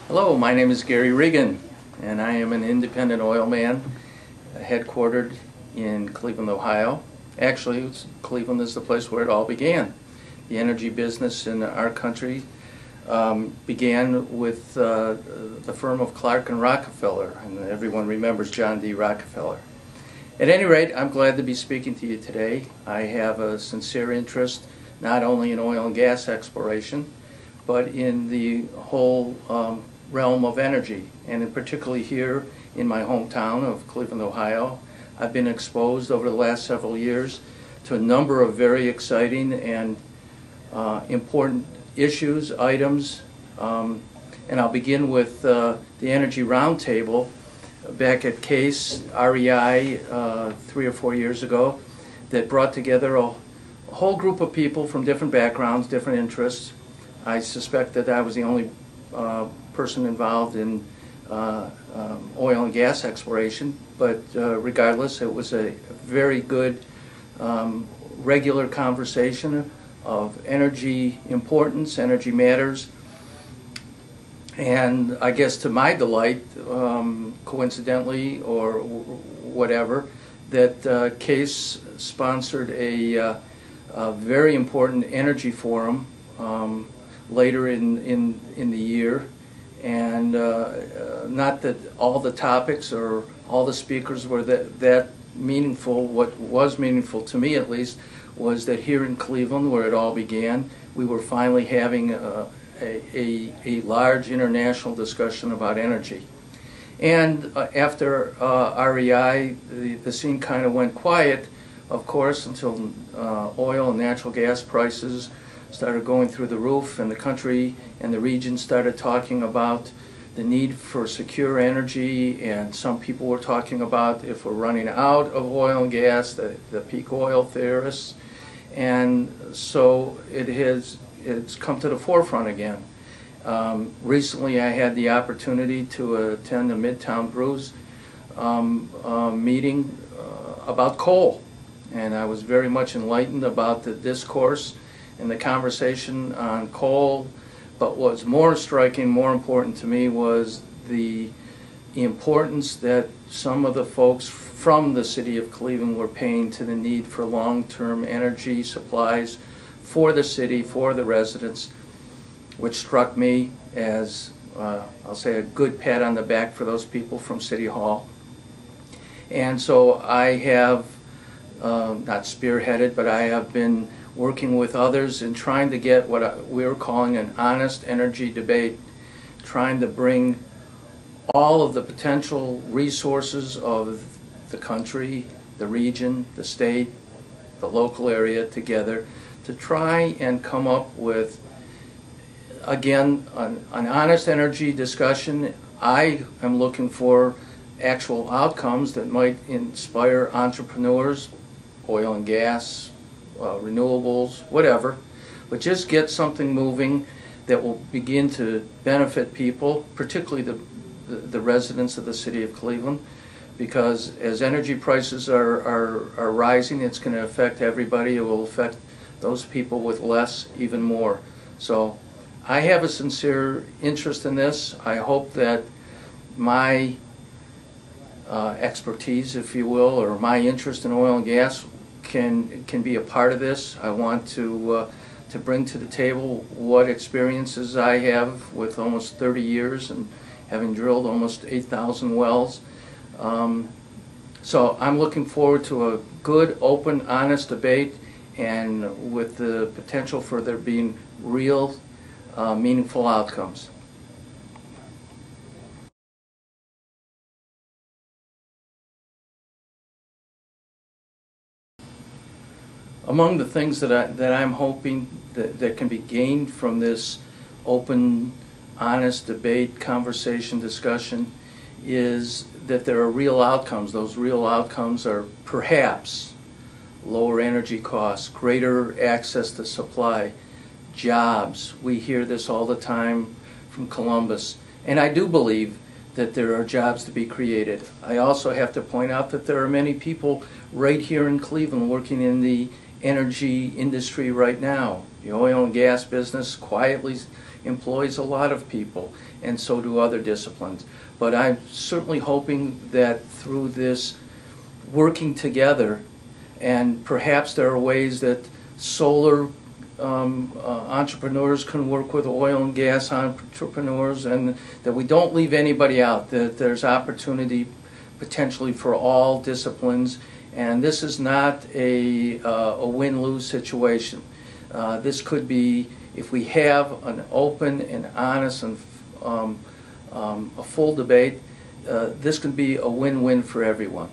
Hello, my name is Garry Regan, and I am an independent oil man headquartered in Cleveland, Ohio. Actually, Cleveland is the place where it all began. The energy business in our country began with the firm of Clark and Rockefeller, and everyone remembers John D. Rockefeller. At any rate, I'm glad to be speaking to you today. I have a sincere interest not only in oil and gas exploration, but in the whole realm of energy, and in particularly here in my hometown of Cleveland, Ohio. I've been exposed over the last several years to a number of very exciting and important issues, items, and I'll begin with the Energy Roundtable back at CASE, REI, 3 or 4 years ago, that brought together a whole group of people from different backgrounds, different interests. I suspect that I was the only person involved in oil and gas exploration, but regardless, it was a very good regular conversation of energy importance, energy matters, and I guess to my delight, coincidentally or whatever, that CASE sponsored a very important energy forum later in the year, and not that all the topics or all the speakers were that meaningful. What was meaningful to me, at least, was that here in Cleveland, where it all began, we were finally having a large international discussion about energy. And after REI, the scene kind of went quiet, of course, until oil and natural gas prices started going through the roof, and the country and the region started talking about the need for secure energy, and some people were talking about if we're running out of oil and gas, the peak oil theorists, and so it's come to the forefront again. Recently I had the opportunity to attend a Midtown Brews meeting about coal, and I was very much enlightened about the discourse and the conversation on coal, but what's more striking, more important to me, was the importance that some of the folks from the city of Cleveland were paying to the need for long-term energy supplies for the city, for the residents, which struck me as, I'll say, a good pat on the back for those people from City Hall. And so I have, not spearheaded, but I have been working with others in trying to get what we're calling an honest energy debate, trying to bring all of the potential resources of the country, the region, the state, the local area together to try and come up with, again, an honest energy discussion. I am looking for actual outcomes that might inspire entrepreneurs, oil and gas, renewables, whatever, but just get something moving that will begin to benefit people, particularly the residents of the city of Cleveland, because as energy prices are rising, it's going to affect everybody. It will affect those people with less even more. So I have a sincere interest in this. I hope that my expertise, if you will, or my interest in oil and gas can be a part of this. I want to bring to the table what experiences I have with almost 30 years and having drilled almost 8,000 wells. So I'm looking forward to a good, open, honest debate, and with the potential for there being real, meaningful outcomes. Among the things that I'm hoping that can be gained from this open, honest debate, conversation, discussion, is that there are real outcomes. Those real outcomes are perhaps lower energy costs, greater access to supply, jobs. We hear this all the time from Columbus, and I do believe that there are jobs to be created. I also have to point out that there are many people right here in Cleveland working in the energy industry right now. The oil and gas business quietly employs a lot of people, and so do other disciplines. But I'm certainly hoping that through this working together, and perhaps there are ways that solar entrepreneurs can work with oil and gas entrepreneurs, and that we don't leave anybody out, that there's opportunity potentially for all disciplines. And this is not a win-lose situation. This could be, if we have an open and honest and a full debate, this could be a win-win for everyone.